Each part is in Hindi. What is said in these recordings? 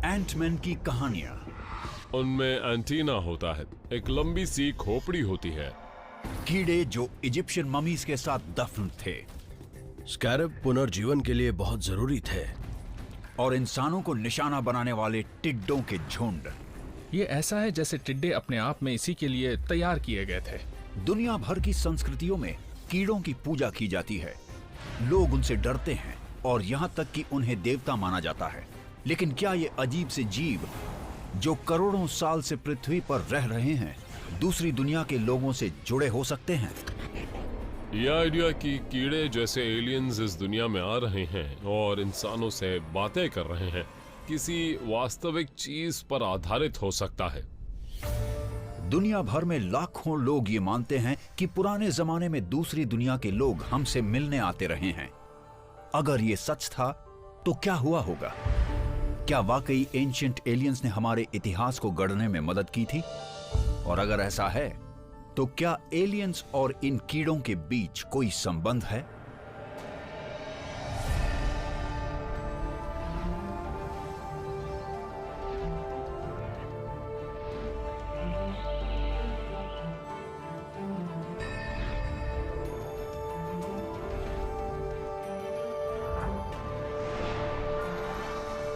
एंटमैन की कहानियां। उनमें एंटीना होता है, एक लंबी सी खोपड़ी होती है। कीड़े जो इजिप्शियन ममीज के साथ दफन थे। स्कैरब पुनर्जीवन के लिए बहुत जरूरी थे। और इंसानों को निशाना बनाने वाले टिड्डों के झुंड। ये ऐसा है जैसे टिड्डे अपने आप में इसी के लिए तैयार किए गए थे। दुनिया भर की संस्कृतियों में कीड़ों की पूजा की जाती है। लोग उनसे डरते हैं और यहाँ तक कि उन्हें देवता माना जाता है। लेकिन क्या ये अजीब से जीव जो करोड़ों साल से पृथ्वी पर रह रहे हैं दूसरी दुनिया के लोगों से जुड़े हो सकते हैं? यह आइडिया कि कीड़े जैसे एलियंस इस दुनिया में आ रहे हैं और इंसानों से बातें कर रहे हैं किसी वास्तविक चीज पर आधारित हो सकता है। दुनिया भर में लाखों लोग ये मानते हैं कि पुराने जमाने में दूसरी दुनिया के लोग हमसे मिलने आते रहे हैं। अगर ये सच था तो क्या हुआ होगा? क्या वाकई एंशिएंट एलियंस ने हमारे इतिहास को गढ़ने में मदद की थी? और अगर ऐसा है तो क्या एलियंस और इन कीड़ों के बीच कोई संबंध है?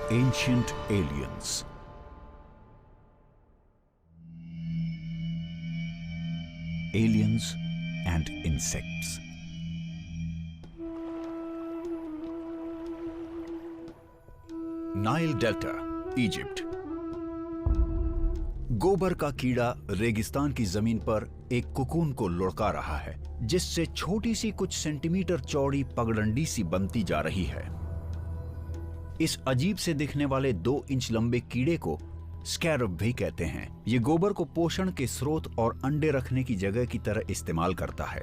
Ancient aliens. Aliens and insects. Nile delta, Egypt. गोबर का कीड़ा रेगिस्तान की जमीन पर एक कुकून को लुढ़का रहा है, जिससे छोटी सी कुछ सेंटीमीटर चौड़ी पगडंडी सी बनती जा रही है। इस अजीब से दिखने वाले 2 इंच लंबे कीड़े को स्कैरब भी कहते हैं। ये गोबर को पोषण के स्रोत और अंडे रखने की जगह की तरह इस्तेमाल करता है।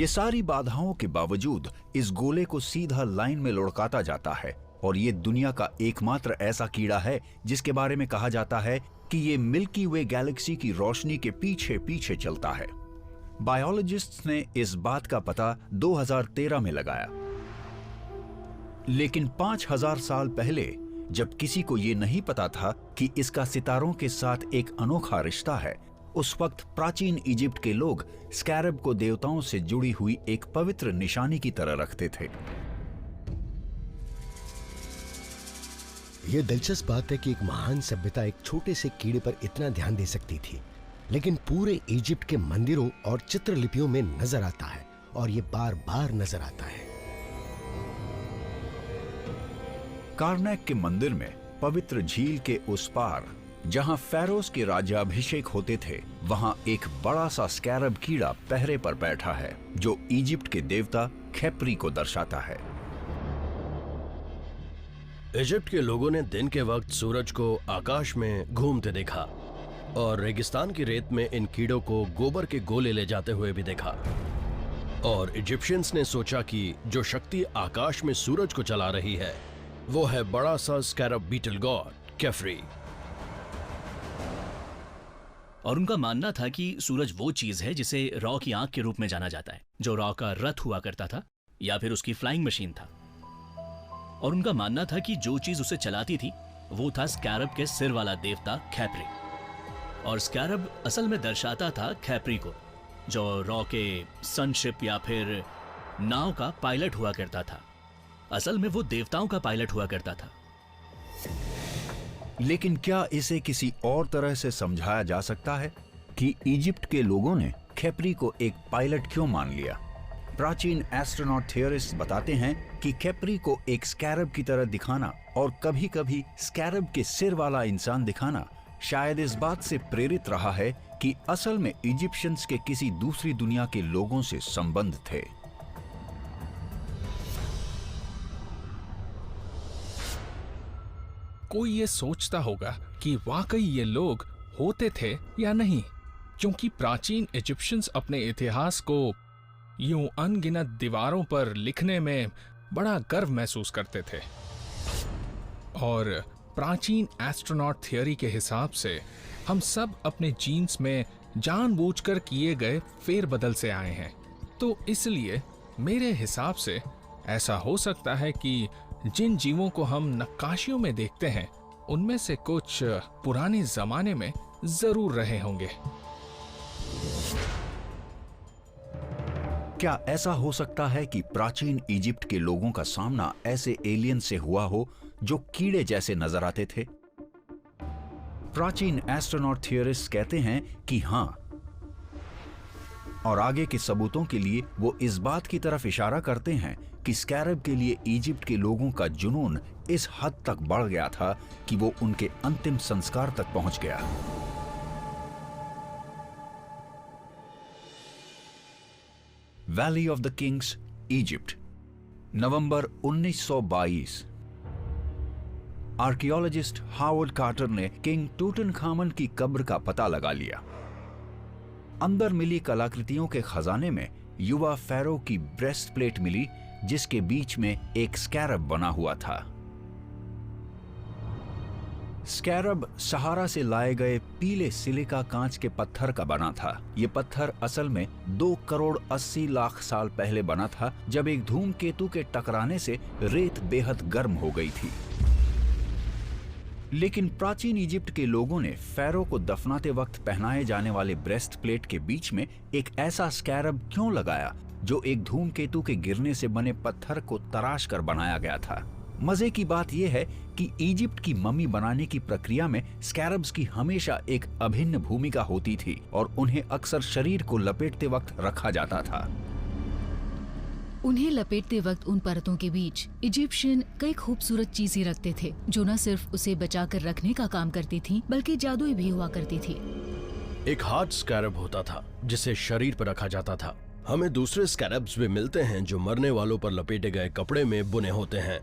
ये सारी बाधाओं के बावजूद इस गोले को सीधा लाइन में लुढ़काता जाता है और ये दुनिया का एकमात्र ऐसा कीड़ा है जिसके बारे में कहा जाता है कि ये मिल्की वे गैलेक्सी की रोशनी के पीछे पीछे चलता है। बायोलॉजिस्ट्स ने इस बात का पता 2013 में लगाया। लेकिन 5000 साल पहले जब किसी को यह नहीं पता था कि इसका सितारों के साथ एक अनोखा रिश्ता है, उस वक्त प्राचीन इजिप्ट के लोग स्कैरब को देवताओं से जुड़ी हुई एक पवित्र निशानी की तरह रखते थे। यह दिलचस्प बात है कि एक महान सभ्यता एक छोटे से कीड़े पर इतना ध्यान दे सकती थी, लेकिन पूरे इजिप्ट के मंदिरों और चित्रलिपियों में नजर आता है और यह बार बार नजर आता है। कार्नैक के मंदिर में पवित्र झील के उस पार जहां फेरोज के राज्याभिषेक होते थे, वहां एक बड़ा सा स्कैरब कीड़ा पहरे पर बैठा है जो इजिप्ट के देवता खेप्री को दर्शाता है। इजिप्ट के लोगों ने दिन के वक्त सूरज को आकाश में घूमते देखा और रेगिस्तान की रेत में इन कीड़ों को गोबर के गोले ले जाते हुए भी देखा। और इजिप्शियंस ने सोचा कि जो शक्ति आकाश में सूरज को चला रही है वो है बड़ा सा स्कैरब बीटल गॉड खेफ्री। और उनका मानना था कि सूरज वो चीज है जिसे रॉ की आंख के रूप में जाना जाता है, जो रॉ का रथ हुआ करता था या फिर उसकी फ्लाइंग मशीन था। और उनका मानना था कि जो चीज उसे चलाती थी वो था स्कैरब के सिर वाला देवता खेप्री। और स्कैरब असल में दर्शाता था खेप्री को, जो रॉ के सनशिप या फिर नाव का पायलट हुआ करता था। असल में वो देवताओं का पायलट हुआ करता था। लेकिन क्या इसे किसी और तरह से समझाया जा सकता है कि इजिप्ट के लोगों ने खेप्री को एक पायलट क्यों मान लिया? प्राचीन एस्ट्रोनॉट थियरिस्ट बताते हैं कि खेप्री को एक स्कैरब की तरह दिखाना और कभी-कभी स्कैरब के सिर वाला इंसान दिखाना शायद इस बात से प्रेरित रहा है कि असल में इजिप्शियंस के किसी दूसरी दुनिया के लोगों से संबंध थे। कोई ये सोचता होगा कि वाकई ये लोग होते थे या नहीं, क्योंकि प्राचीन इजिप्शियंस अपने इतिहास को यूं अनगिनत दीवारों पर लिखने में बड़ा गर्व महसूस करते थे। और प्राचीन एस्ट्रोनॉट थियरी के हिसाब से हम सब अपने जीन्स में जानबूझकर किए गए फेरबदल से आए हैं। तो इसलिए मेरे हिसाब से ऐसा हो सकता है कि जिन जीवों को हम नक्काशियों में देखते हैं उनमें से कुछ पुराने जमाने में जरूर रहे होंगे। क्या ऐसा हो सकता है कि प्राचीन इजिप्ट के लोगों का सामना ऐसे एलियन से हुआ हो जो कीड़े जैसे नजर आते थे? प्राचीन एस्ट्रोनॉट थियरिस्ट कहते हैं कि हां, और आगे के सबूतों के लिए वो इस बात की तरफ इशारा करते हैं कि स्कैरब के लिए इजिप्ट के लोगों का जुनून इस हद तक बढ़ गया था कि वो उनके अंतिम संस्कार तक पहुंच गया। Valley of the Kings, Egypt, नवंबर 1922। आर्कियोलॉजिस्ट हावर्ड कार्टर ने किंग टूटनखामन की कब्र का पता लगा लिया। अंदर मिली कलाकृतियों के खजाने में युवा फेरो की ब्रेस्ट प्लेट मिली, जिसके बीच में एक स्कैरब बना हुआ था। स्कैरब सहारा से लाए गए पीले सिलिका कांच के पत्थर का बना था। यह पत्थर असल में 2 करोड़ 80 लाख साल पहले बना था, जब एक धूमकेतु के टकराने से रेत बेहद गर्म हो गई थी। लेकिन प्राचीन इजिप्ट के लोगों ने फेरो को दफनाते वक्त पहनाए जाने वाले ब्रेस्ट प्लेट के बीच में एक ऐसा स्कैरब क्यों लगाया जो एक धूमकेतु के गिरने से बने पत्थर को तराश कर बनाया गया था? मजे की बात यह है कि इजिप्ट की मम्मी बनाने की प्रक्रिया में स्कैरब्स की हमेशा एक अभिन्न भूमिका होती थी और उन्हें अक्सर शरीर को लपेटते वक्त रखा जाता था। उन्हें लपेटते वक्त उन परतों के बीच इजिप्शियन कई खूबसूरत चीजें रखते थे जो न सिर्फ उसे बचाकर रखने का काम करती थीं, बल्कि जादुई भी हुआ करती थी। एक हार्ड स्कैरब होता था जिसे शरीर पर रखा जाता था। हमें दूसरे स्कैरब्स भी मिलते हैं जो मरने वालों पर लपेटे गए कपड़े में बुने होते हैं।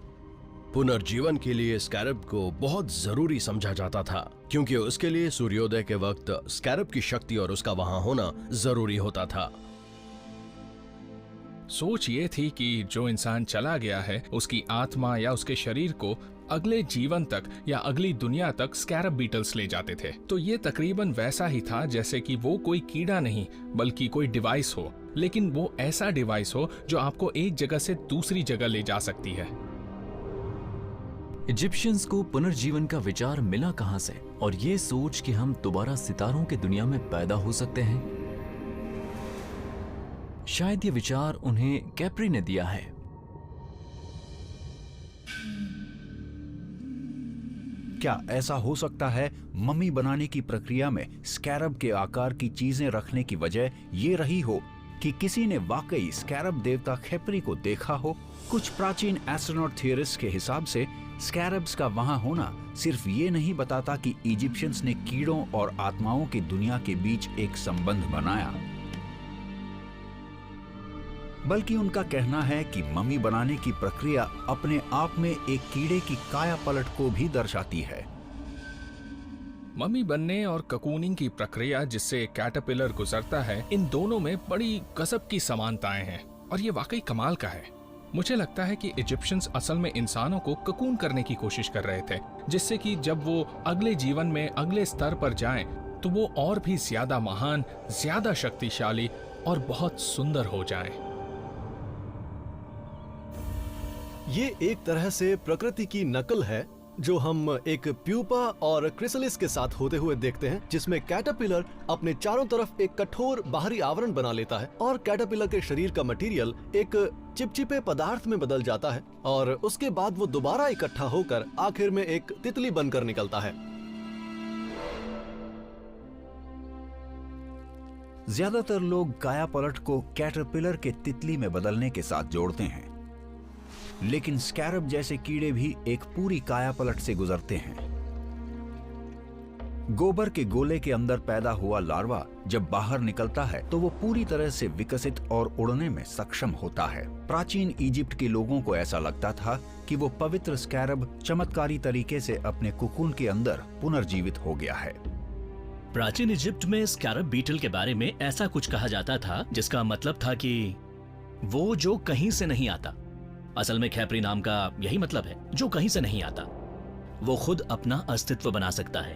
पुनर्जीवन के लिए स्कैरब को बहुत जरूरी समझा जाता था, क्योंकि उसके लिए सूर्योदय के वक्त स्कैरब की शक्ति और उसका वहां होना जरूरी होता था। सोच ये थी कि जो इंसान चला गया है उसकी आत्मा या उसके शरीर को अगले जीवन तक या अगली दुनिया तक स्कैरब बीटल्स ले जाते थे। तो ये तकरीबन वैसा ही था जैसे कि वो कोई कीड़ा नहीं बल्कि कोई डिवाइस हो, लेकिन वो ऐसा डिवाइस हो जो आपको एक जगह से दूसरी जगह ले जा सकती है। इजिप्शियंस को पुनर्जीवन का विचार मिला कहां से, और ये सोच कि हम दोबारा सितारों की दुनिया में पैदा हो सकते हैं? शायद ये विचार उन्हें कैप्री ने दिया है। क्या ऐसा हो सकता है मम्मी बनाने की प्रक्रिया में स्कैरब के आकार की चीजें रखने की वजह ये रही हो कि किसी ने वाकई स्कैरब देवता खेपरी को देखा हो? कुछ प्राचीन एस्ट्रोनॉट थियरिस्ट के हिसाब से स्कैरब्स का वहां होना सिर्फ ये नहीं बताता कि इजिप्शियंस ने कीड़ों और आत्माओं की दुनिया के बीच एक संबंध बनाया, बल्कि उनका कहना है कि मम्मी बनाने की प्रक्रिया अपने आप में एक कीड़े की काया पलट को भी दर्शाती है। मम्मी बनने और ककूनिंग की प्रक्रिया जिससे कैटरपिलर गुजरता है, इन दोनों में बड़ी गजब की समानताएं हैं और ये वाकई कमाल का है। मुझे लगता है कि इजिप्शियंस असल में इंसानों को ककून करने की कोशिश कर रहे थे, जिससे कि जब वो अगले जीवन में अगले स्तर पर जाएं, तो वो और भी ज्यादा महान, ज्यादा शक्तिशाली और बहुत सुंदर हो जाएं। ये एक तरह से प्रकृति की नकल है जो हम एक प्यूपा और क्रिसलिस के साथ होते हुए देखते हैं, जिसमें कैटरपिलर अपने चारों तरफ एक कठोर बाहरी आवरण बना लेता है और कैटरपिलर के शरीर का मटेरियल एक चिपचिपे पदार्थ में बदल जाता है और उसके बाद वो दोबारा इकट्ठा होकर आखिर में एक तितली बनकर निकलता है। ज्यादातर लोग काया पलट को कैटरपिलर के तितली में बदलने के साथ जोड़ते हैं, लेकिन स्कैरब जैसे कीड़े भी एक पूरी काया पलट से गुजरते हैं। गोबर के गोले के अंदर पैदा हुआ लार्वा जब बाहर निकलता है तो वो पूरी तरह से विकसित और उड़ने में सक्षम होता है। प्राचीन इजिप्ट के लोगों को ऐसा लगता था कि वो पवित्र स्कैरब चमत्कारी तरीके से अपने कुकून के अंदर पुनर्जीवित हो गया है। प्राचीन इजिप्ट में स्कैरब बीटल के बारे में ऐसा कुछ कहा जाता था जिसका मतलब था कि वो जो कहीं से नहीं आता। असल में खेपरी नाम का यही मतलब है, जो कहीं से नहीं आता। वो खुद अपना अस्तित्व बना सकता है।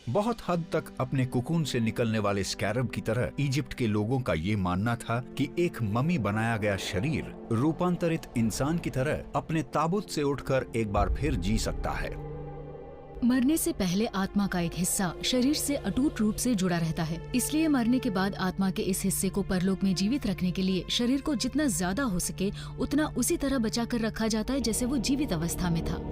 बहुत हद तक अपने कुकून से निकलने वाले स्कैरब की तरह इजिप्ट के लोगों का ये मानना था कि एक ममी बनाया गया शरीर रूपांतरित इंसान की तरह अपने ताबूत से उठकर एक बार फिर जी सकता है। मरने से पहले आत्मा का एक हिस्सा शरीर से अटूट रूप से जुड़ा रहता है, इसलिए मरने के बाद आत्मा के इस हिस्से को परलोक में जीवित रखने के लिए शरीर को जितना ज्यादा हो सके उतना उसी तरह बचा कर रखा जाता है जैसे वो जीवित अवस्था में था।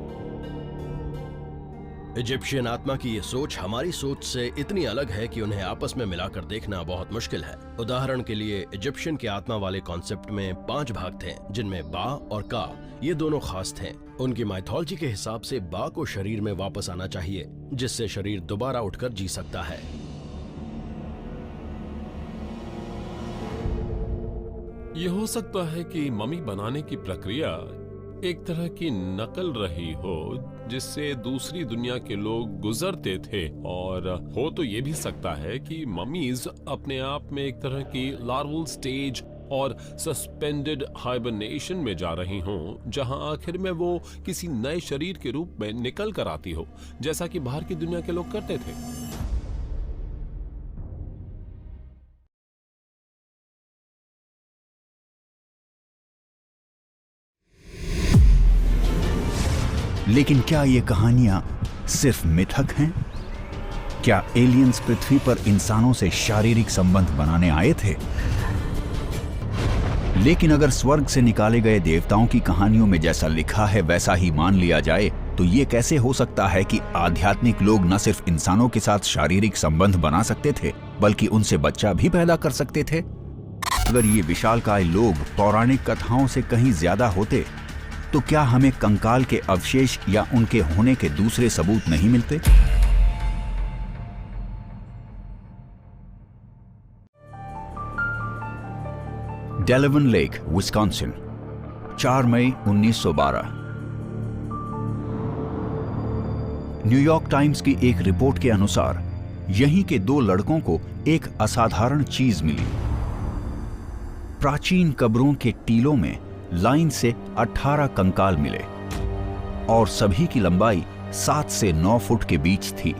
इजिप्शियन आत्मा की ये सोच हमारी सोच से इतनी अलग है कि उन्हें आपस में मिलाकर देखना बहुत मुश्किल है। उदाहरण के लिए इजिप्शियन के आत्मा वाले कॉन्सेप्ट में 5 भाग थे, जिनमें बा और का ये दोनों खास थे। उनकी माइथोलॉजी के हिसाब से बा को शरीर में वापस आना चाहिए, जिससे शरीर दोबारा उठकर जी सकता है। ये हो सकता है कि मम्मी बनाने की प्रक्रिया एक तरह की नकल रही हो जिससे दूसरी दुनिया के लोग गुजरते थे, और हो तो ये भी सकता है कि मम्मीज अपने आप में एक तरह की लार्वल स्टेज और सस्पेंडेड हाइबरनेशन में जा रही हों, जहां आखिर में वो किसी नए शरीर के रूप में निकल कर आती हो, जैसा कि बाहर की दुनिया के लोग करते थे। लेकिन क्या ये कहानियां सिर्फ मिथक हैं? क्या एलियंस पृथ्वी पर इंसानों से शारीरिक संबंध बनाने आए थे? लेकिन अगर स्वर्ग से निकाले गए देवताओं की कहानियों में जैसा लिखा है वैसा ही मान लिया जाए, तो ये कैसे हो सकता है कि आध्यात्मिक लोग न सिर्फ इंसानों के साथ शारीरिक संबंध बना सकते थे, बल्कि उनसे बच्चा भी पैदा कर सकते थे? अगर ये विशालकाय लोग पौराणिक कथाओं से कहीं ज्यादा होते, तो क्या हमें कंकाल के अवशेष या उनके होने के दूसरे सबूत नहीं मिलते? डेलेवन लेक, विस्कॉन्सिन, 4 मई 1912। न्यूयॉर्क टाइम्स की एक रिपोर्ट के अनुसार यहीं के 2 लड़कों को एक असाधारण चीज मिली। प्राचीन कब्रों के टीलों में लाइन से 18 कंकाल मिले और सभी की लंबाई 7 से 9 फुट के बीच थी।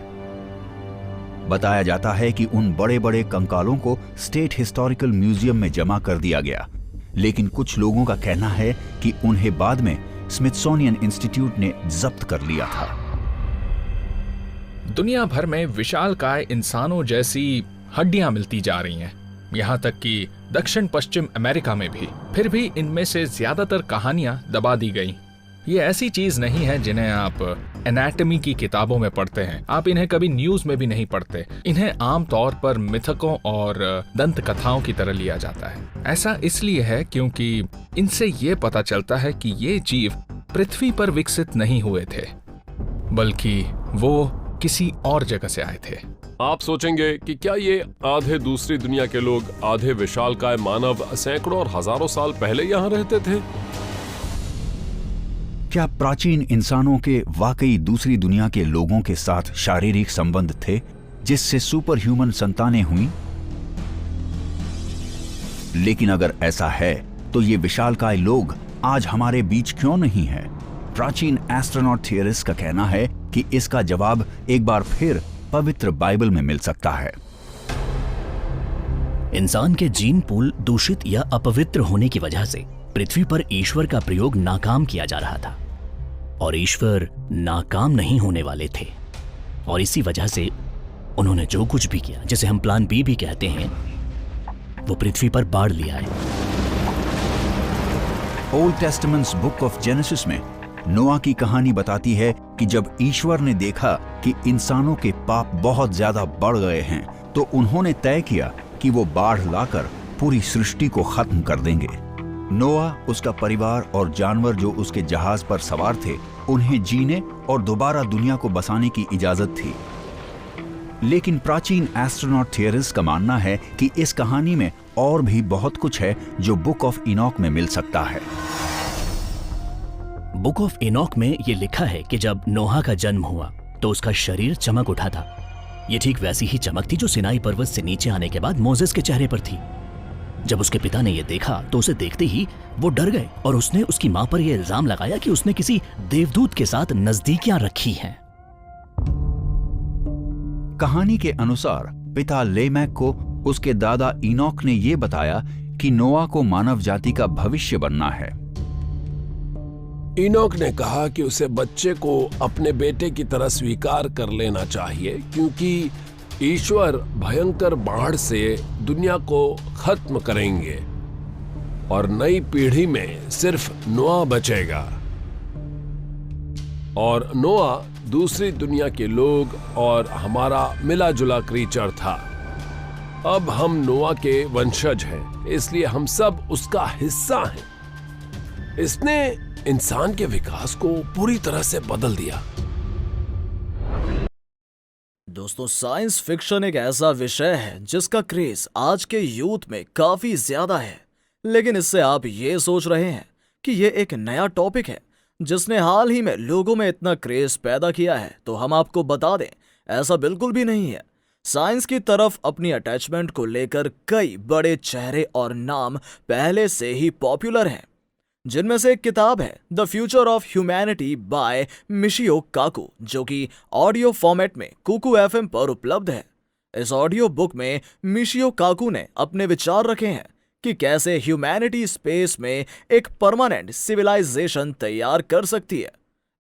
बताया जाता है कि उन बड़े बड़े कंकालों को स्टेट हिस्टोरिकल म्यूजियम में जमा कर दिया गया, लेकिन कुछ लोगों का कहना है कि उन्हें बाद में स्मिथसोनियन इंस्टीट्यूट ने जब्त कर लिया था। दुनिया भर में विशालकाय इंसानों जैसी हड्डियां मिलती जा रही हैं, यहाँ तक कि दक्षिण पश्चिम अमेरिका में भी। फिर भी इनमें से ज्यादातर कहानियां दबा दी गई। ये ऐसी चीज नहीं है जिन्हें आप एनाटॉमी की किताबों में पढ़ते हैं। आप इन्हें कभी न्यूज में भी नहीं पढ़ते। इन्हें आमतौर पर मिथकों और दंत कथाओं की तरह लिया जाता है। ऐसा इसलिए है क्योंकि इनसे ये पता चलता है कि ये जीव पृथ्वी पर विकसित नहीं हुए थे, बल्कि वो किसी और जगह से आए थे। आप सोचेंगे कि क्या ये आधे दूसरी दुनिया के लोग, आधे विशालकाय मानव सैकड़ों और हजारों साल पहले यहाँ रहते थे? क्या प्राचीन इंसानों के वाकई दूसरी दुनिया के लोगों के साथ शारीरिक संबंध थे, जिससे सुपर ह्यूमन संतानें हुईं? लेकिन अगर ऐसा है, तो ये विशालकाय लोग आज हमारे बीच क्यों नहीं है? प्राचीन एस्ट्रोनॉट थियरिस्ट का कहना है कि इसका जवाब एक बार फिर पवित्र बाइबल में मिल सकता है। इंसान के जीन पूल दूषित या अपवित्र होने की वजह से पृथ्वी पर ईश्वर का प्रयोग नाकाम किया जा रहा था, और ईश्वर नाकाम नहीं होने वाले थे, और इसी वजह से उन्होंने जो कुछ भी किया, जिसे हम प्लान बी भी कहते हैं, वो पृथ्वी पर बाढ़ लिया है। ओल्ड टेस्टामेंट्स बुक ऑफ जेनेसिस में नोआ की कहानी बताती है कि जब ईश्वर ने देखा कि इंसानों के पाप बहुत ज्यादा बढ़ गए हैं, तो उन्होंने तय किया कि वो बाढ़ लाकर पूरी सृष्टि को खत्म कर देंगे। नोआ, उसका परिवार और जानवर जो उसके जहाज पर सवार थे, उन्हें जीने और दोबारा दुनिया को बसाने की इजाजत थी। लेकिन प्राचीन एस्ट्रोनॉट थियरिस्ट का मानना है कि इस कहानी में और भी बहुत कुछ है जो बुक ऑफ इनॉक में मिल सकता है। बुक ऑफ इनॉक में ये लिखा है कि जब नोहा का जन्म हुआ तो उसका शरीर चमक उठा था। ये ठीक वैसी ही चमक थी जो सिनाई पर्वत से नीचे आने के बाद मोसेस के चेहरे पर थी। जब उसके पिता ने यह देखा तो उसे देखते ही वो डर गए और उसने उसकी मां पर यह इल्जाम लगाया कि उसने किसी देवदूत के साथ नजदीकियां रखी हैं। कहानी के अनुसार पिता लेमैक को उसके दादा इनॉक ने यह बताया कि नोआ को मानव जाति का भविष्य बनना है। इनॉक ने कहा कि उसे बच्चे को अपने बेटे की तरह स्वीकार कर लेना चाहिए, क्योंकि ईश्वर भयंकर बाढ़ से दुनिया को खत्म करेंगे और नई पीढ़ी में सिर्फ नोआ बचेगा। और नोआ दूसरी दुनिया के लोग और हमारा मिला जुला क्रीचर था। अब हम नोआ के वंशज हैं, इसलिए हम सब उसका हिस्सा हैं। इसने इंसान के विकास को पूरी तरह से बदल दिया। दोस्तों, साइंस फिक्शन एक ऐसा विषय है जिसका क्रेज आज के यूथ में काफी ज्यादा है। लेकिन इससे आप ये सोच रहे हैं कि ये एक नया टॉपिक है जिसने हाल ही में लोगों में इतना क्रेज पैदा किया है, तो हम आपको बता दें, ऐसा बिल्कुल भी नहीं है। साइंस की तरफ अपनी अटैचमेंट को लेकर कई बड़े चेहरे और नाम पहले से ही पॉपुलर हैं, जिनमें से एक किताब है the future of humanity by Michio Kaku, जो कि ऑडियो फॉर्मेट में कुकू एफएम पर उपलब्ध है। इस ऑडियो बुक में मिशियो काकू ने अपने विचार रखे हैं कि कैसे ह्यूमैनिटी स्पेस में एक परमानेंट सिविलाइजेशन तैयार कर सकती है।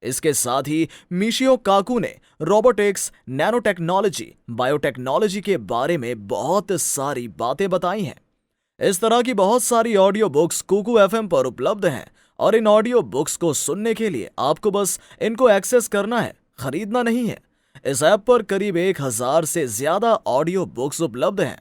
इसके साथ ही मिशियो काकू ने रोबोटिक्स, नैनो टेक्नोलॉजी, बायोटेक्नोलॉजी के बारे में बहुत सारी बातें बताई हैं। इस तरह की बहुत सारी ऑडियो बुक्स कुकू एफएम पर उपलब्ध हैं और इन ऑडियो बुक्स को सुनने के लिए आपको बस इनको एक्सेस करना है, खरीदना नहीं है। इस ऐप पर करीब 1000 से ज्यादा ऑडियो बुक्स उपलब्ध हैं।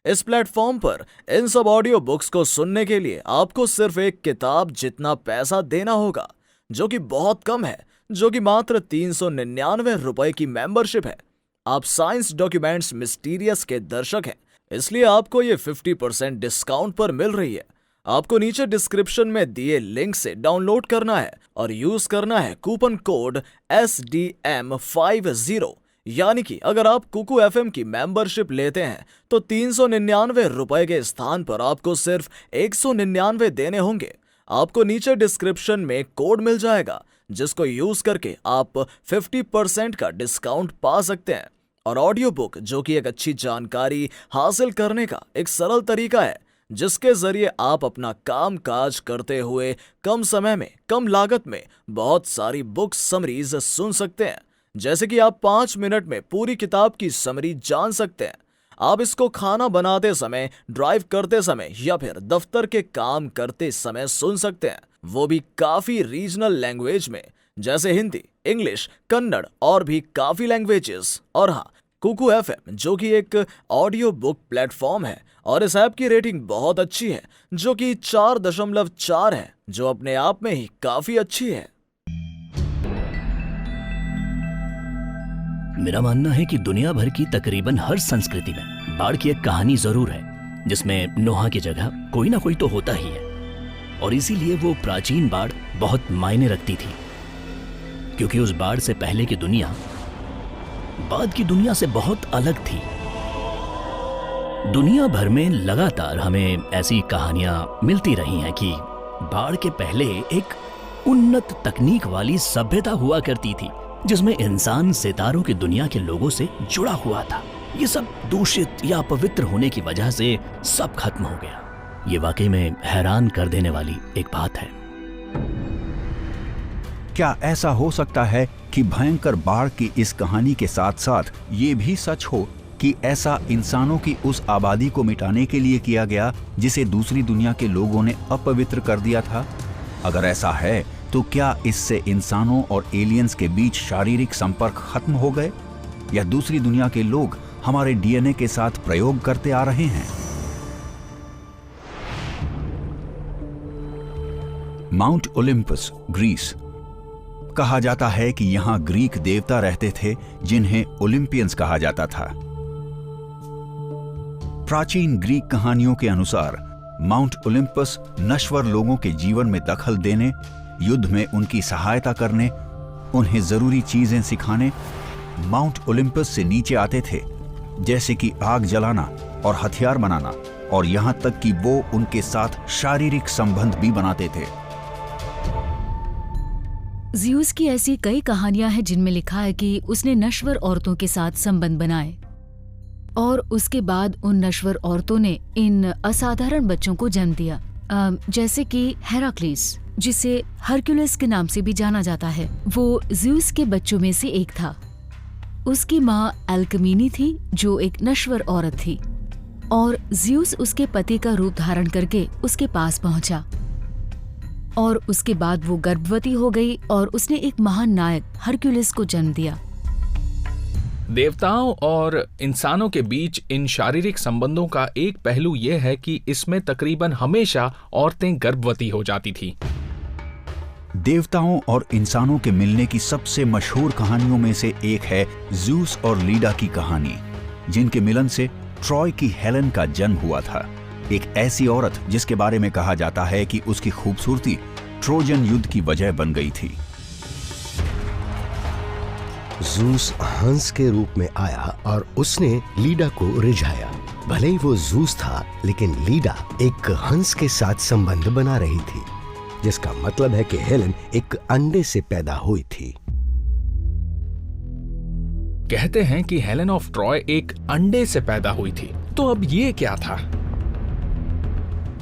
इस प्लेटफॉर्म पर इन सब ऑडियो बुक्स को सुनने के लिए आपको सिर्फ एक किताब जितना पैसा देना होगा, जो कि बहुत कम है, जो कि मात्र 399 रुपए की मेंबरशिप है। आप साइंस डॉक्यूमेंट्स मिस्टीरियस के दर्शक हैं, इसलिए आपको ये 50% डिस्काउंट पर मिल रही है। आपको नीचे डिस्क्रिप्शन में दिए लिंक से डाउनलोड करना है और यूज करना है कूपन कोड SDM50। यानी कि अगर आप कुकू एफएम की मेंबरशिप लेते हैं तो 399 रुपए के स्थान पर आपको सिर्फ 199 देने होंगे। आपको नीचे डिस्क्रिप्शन में कोड मिल जाएगा, जिसको यूज करके आप 50% का डिस्काउंट पा सकते हैं। और ऑडियो बुक, जो कि एक अच्छी जानकारी हासिल करने का एक सरल तरीका है, जिसके जरिए आप अपना काम काज करते हुए कम समय में, कम लागत में बहुत सारी बुक समरीज सुन सकते हैं। जैसे कि आप 5 मिनट में पूरी किताब की समरी जान सकते हैं। आप इसको खाना बनाते समय, ड्राइव करते समय या फिर दफ्तर के काम करते समय सुन सकते हैं, वो भी काफी रीजनल लैंग्वेज में, जैसे हिंदी, इंग्लिश, कन्नड़ और भी काफी लैंग्वेजेस। और हाँ, कुकू एफएम जो कि एक ऑडियो बुक प्लेटफॉर्म है और इस ऐप की रेटिंग बहुत अच्छी है, जो कि 4.4 है, जो अपने आप में ही काफी अच्छी है। मेरा मानना है कि दुनिया भर की तकरीबन हर संस्कृति में बाढ़ की एक कहानी जरूर है, जिसमें नोहा की जगह कोई ना कोई तो होता ही है। और इसीलिए वो प्राचीन बाढ़ बहुत मायने रखती थी, क्योंकि उस बाढ़ से पहले की दुनिया बाद की दुनिया से बहुत अलग थी। दुनिया भर में लगातार हमें ऐसी कहानियां मिलती रही हैं कि बाढ़ के पहले एक उन्नत तकनीक वाली सभ्यता हुआ करती थी, जिसमें इंसान सितारों की दुनिया के लोगों से जुड़ा हुआ था। ये सब दूषित या अपवित्र होने की वजह से सब खत्म हो गया। ये वाकई में हैरान कर देने वाली एक बात है। क्या ऐसा हो सकता है कि भयंकर बाढ़ की इस कहानी के साथ साथ ये भी सच हो कि ऐसा इंसानों की उस आबादी को मिटाने के लिए किया गया जिसे दूसरी दुनिया के लोगों ने अपवित्र कर दिया था? अगर ऐसा है तो क्या इससे इंसानों और एलियंस के बीच शारीरिक संपर्क खत्म हो गए, या दूसरी दुनिया के लोग हमारे डीएनए के साथ प्रयोग करते आ रहे हैं? Mount Olympus, Greece. कहा जाता है कि यहां ग्रीक देवता रहते थे जिन्हें ओलिम्पियंस कहा जाता था। प्राचीन ग्रीक कहानियों के अनुसार माउंट ओलिम्पस नश्वर लोगों के जीवन में दखल देने, युद्ध में उनकी सहायता करने, उन्हें जरूरी चीजें सिखाने माउंट ओलिम्पस से नीचे आते थे, जैसे कि आग जलाना और हथियार बनाना, और यहां तक कि वो उनके साथ शारीरिक संबंध भी बनाते थे। ज़्यूस की ऐसी कई कहानियां हैं जिनमें लिखा है कि उसने नश्वर औरतों के साथ संबंध बनाए और उसके बाद उन नश्वर औरतों ने इन असाधारण बच्चों को जन्म दिया, जैसे कि हेराक्लीस, जिसे हरक्यूलिस के नाम से भी जाना जाता है। वो ज़्यूस के बच्चों में से एक था। उसकी माँ एल्कमीनी थी, जो एक नश्वर औरत थी, और ज़्यूस उसके पति का रूप धारण करके उसके पास पहुंचा और उसके बाद वो गर्भवती हो गई और उसने एक महान नायक हरक्यूलिस को जन्म दिया। देवताओं और इंसानों के बीच इन शारीरिक संबंधों का एक पहलू यह है कि इसमें तकरीबन हमेशा औरतें गर्भवती हो जाती थीं। देवताओं और इंसानों के मिलने की सबसे मशहूर कहानियों में से एक है ज़्यूस और लीडा की कहानी, जिनके मिलन से ट्रॉय की हेलेन का जन्म हुआ था। एक ऐसी औरत जिसके बारे में कहा जाता है कि उसकी खूबसूरती ट्रोजन युद्ध की वजह बन गई थी। ज़ूस हंस के रूप में आया और उसने लीडा को रिझाया। भले ही वो ज़ूस था, लेकिन लीडा एक हंस के साथ संबंध बना रही थी, जिसका मतलब है कि हेलेन एक अंडे से पैदा हुई थी। कहते हैं कि हेलेन ऑफ ट्रॉय एक अंडे से पैदा हुई थी। तो अब ये क्या था?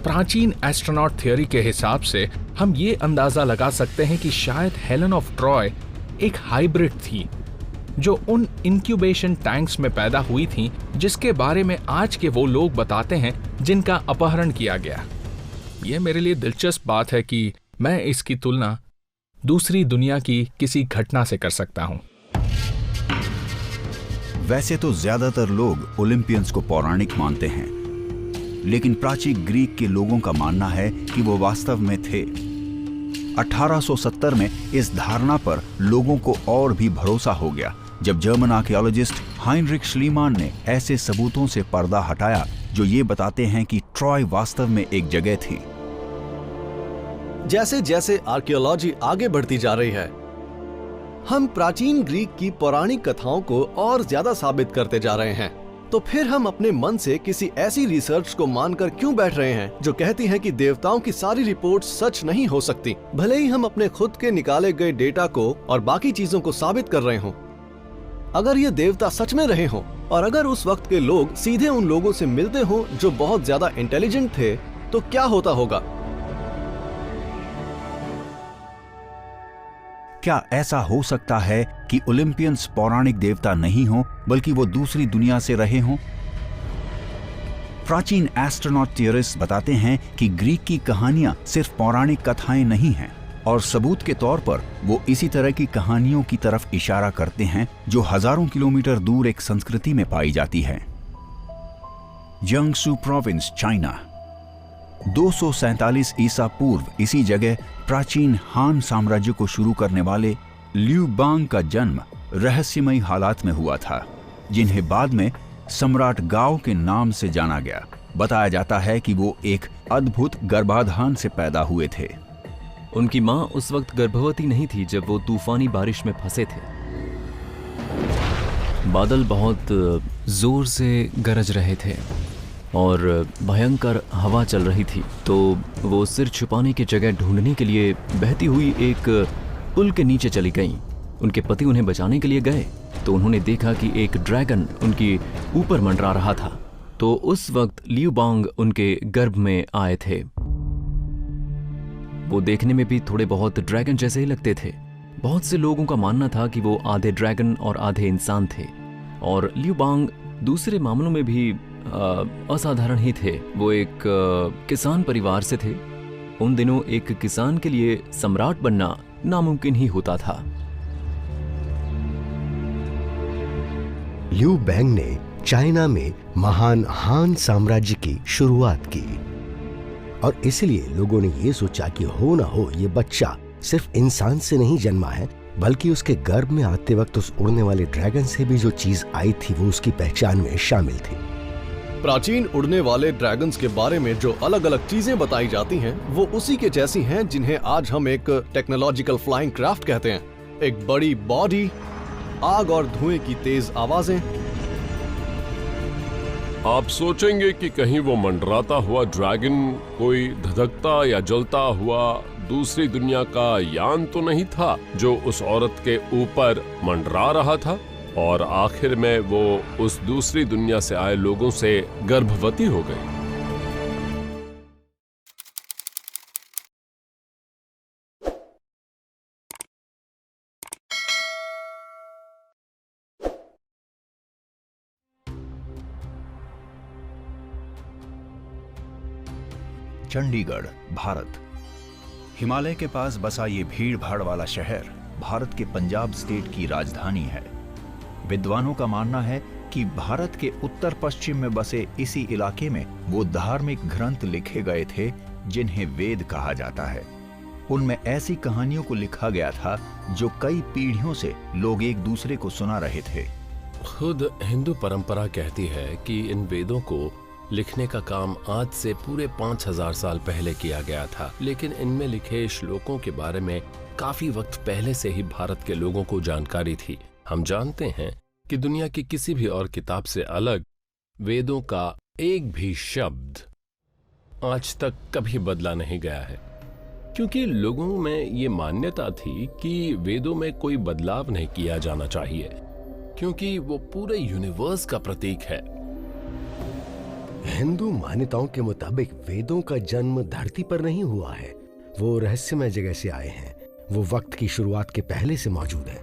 प्राचीन एस्ट्रोनॉट थ्योरी के हिसाब से हम ये अंदाजा लगा सकते हैं कि शायद हेलेन ऑफ ट्रॉय एक हाइब्रिड थी, जो उन इंक्यूबेशन टैंक्स में पैदा हुई थी जिसके बारे में आज के वो लोग बताते हैं जिनका अपहरण किया गया। यह मेरे लिए दिलचस्प बात है कि मैं इसकी तुलना दूसरी दुनिया की किसी घटना से कर सकता हूं। वैसे तो ज्यादातर लोग ओलंपियंस को पौराणिक मानते हैं, लेकिन प्राचीन ग्रीक के लोगों का मानना है कि वो वास्तव में थे। 1870 में इस धारणा पर लोगों को और भी भरोसा हो गया जब जर्मन आर्कियोलॉजिस्ट हाइनरिक श्लीमान ने ऐसे सबूतों से पर्दा हटाया जो ये बताते हैं कि ट्रॉय वास्तव में एक जगह थी। जैसे जैसे आर्कियोलॉजी आगे बढ़ती जा रही है, हम प्राचीन ग्रीक की पौराणिक कथाओं को और ज्यादा साबित करते जा रहे हैं। तो फिर हम अपने मन से किसी ऐसी रिसर्च को मानकर क्यों बैठ रहे हैं जो कहती है कि देवताओं की सारी रिपोर्ट्स सच नहीं हो सकती, भले ही हम अपने खुद के निकाले गए डेटा को और बाकी चीजों को साबित कर रहे हों। अगर ये देवता सच में रहे हों और अगर उस वक्त के लोग सीधे उन लोगों से मिलते हों जो बहुत ज्यादा इंटेलिजेंट थे, तो क्या होता होगा? क्या ऐसा हो सकता है कि ओलंपियंस पौराणिक देवता नहीं हो बल्कि वो दूसरी दुनिया से रहे हों? प्राचीन एस्ट्रोनॉट थियरिस्ट बताते हैं कि ग्रीक की कहानियां सिर्फ पौराणिक कथाएं नहीं हैं और सबूत के तौर पर वो इसी तरह की कहानियों की तरफ इशारा करते हैं जो हजारों किलोमीटर दूर एक संस्कृति में पाई जाती है। Jiangsu province, China. 247 ईसा पूर्व इसी जगह प्राचीन हान साम्राज्य को शुरू करने वाले ल्यू बांग का जन्म रहस्यमयी हालात में हुआ था, जिन्हें बाद में सम्राट गाओ के नाम से जाना गया। बताया जाता है कि वो एक अद्भुत गर्भाधान से पैदा हुए थे। उनकी मां उस वक्त गर्भवती नहीं थी जब वो तूफानी बारिश में फंसे थे। बादल बहुत जोर से गरज रहे थे और भयंकर हवा चल रही थी, तो वो सिर छुपाने की जगह ढूंढने के लिए बहती हुई एक पुल के नीचे चली गईं। उनके पति उन्हें बचाने के लिए गए तो उन्होंने देखा कि एक ड्रैगन उनके ऊपर मंडरा रहा था। तो उस वक्त लियू बांग उनके गर्भ में आए थे। वो देखने में भी थोड़े बहुत ड्रैगन जैसे ही लगते थे। बहुत से लोगों का मानना था कि वो आधे ड्रैगन और आधे इंसान थे। और लियू बांग दूसरे मामलों में भी असाधारण ही थे। वो एक किसान परिवार से थे। उन दिनों एक किसान के लिए सम्राट बनना नामुमकिन ही होता था। लियू बैंग ने चाइना में महान हान साम्राज्य की शुरुआत की और इसलिए लोगों ने ये सोचा कि हो ना हो ये बच्चा सिर्फ इंसान से नहीं जन्मा है, बल्कि उसके गर्भ में आते वक्त उस उड़ने वाले ड्रैगन से भी जो चीज आई थी वो उसकी पहचान में शामिल थी। प्राचीन उड़ने वाले ड्रैगन्स के बारे में जो अलग अलग चीजें बताई जाती हैं, वो उसी के जैसी हैं जिन्हें आज हम एक टेक्नोलॉजिकल फ्लाइंग क्राफ्ट कहते हैं। एक बड़ी बॉडी, आग और धुएं की तेज आवाजें। आप सोचेंगे कि कहीं वो मंडराता हुआ ड्रैगन कोई धधकता या जलता हुआ दूसरी दुनिया का यान तो नहीं था जो उस औरत के ऊपर मंडरा रहा था, और आखिर में वो उस दूसरी दुनिया से आए लोगों से गर्भवती हो गई। चंडीगढ़, भारत। हिमालय के पास बसा ये भीड़ भाड़ वाला शहर भारत के पंजाब स्टेट की राजधानी है। विद्वानों का मानना है कि भारत के उत्तर पश्चिम में बसे इसी इलाके में वो धार्मिक ग्रंथ लिखे गए थे जिन्हें वेद कहा जाता है। उनमें ऐसी कहानियों को लिखा गया था जो कई पीढ़ियों से लोग एक दूसरे को सुना रहे थे। खुद हिंदू परंपरा कहती है कि इन वेदों को लिखने का काम आज से पूरे 5000 साल पहले किया गया था, लेकिन इनमें लिखे श्लोकों के बारे में काफी वक्त पहले से ही भारत के लोगों को जानकारी थी। हम जानते हैं कि दुनिया की किसी भी और किताब से अलग वेदों का एक भी शब्द आज तक कभी बदला नहीं गया है, क्योंकि लोगों में ये मान्यता थी कि वेदों में कोई बदलाव नहीं किया जाना चाहिए, क्योंकि वो पूरे यूनिवर्स का प्रतीक है। हिंदू मान्यताओं के मुताबिक वेदों का जन्म धरती पर नहीं हुआ है, वो रहस्यमय जगह से आए हैं। वो वक्त की शुरुआत के पहले से मौजूद है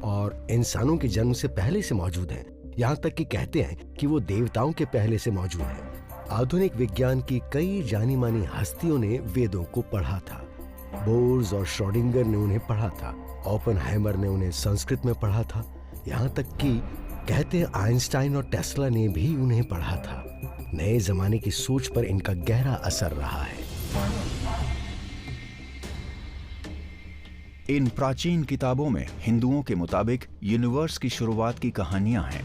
और इंसानों के जन्म से पहले से मौजूद है। यहाँ तक कि कहते हैं कि वो देवताओं के पहले से मौजूद है। आधुनिक विज्ञान की कई जानी मानी हस्तियों ने वेदों को पढ़ा था। बोर्स और श्रोडिंगर ने उन्हें पढ़ा था, ओपेनहाइमर ने उन्हें संस्कृत में पढ़ा था, यहाँ तक कि कहते हैं आइंस्टाइन और टेस्ला ने भी उन्हें पढ़ा था। नए जमाने की सोच पर इनका गहरा असर रहा है। इन प्राचीन किताबों में हिंदुओं के मुताबिक यूनिवर्स की शुरुआत की कहानियां हैं।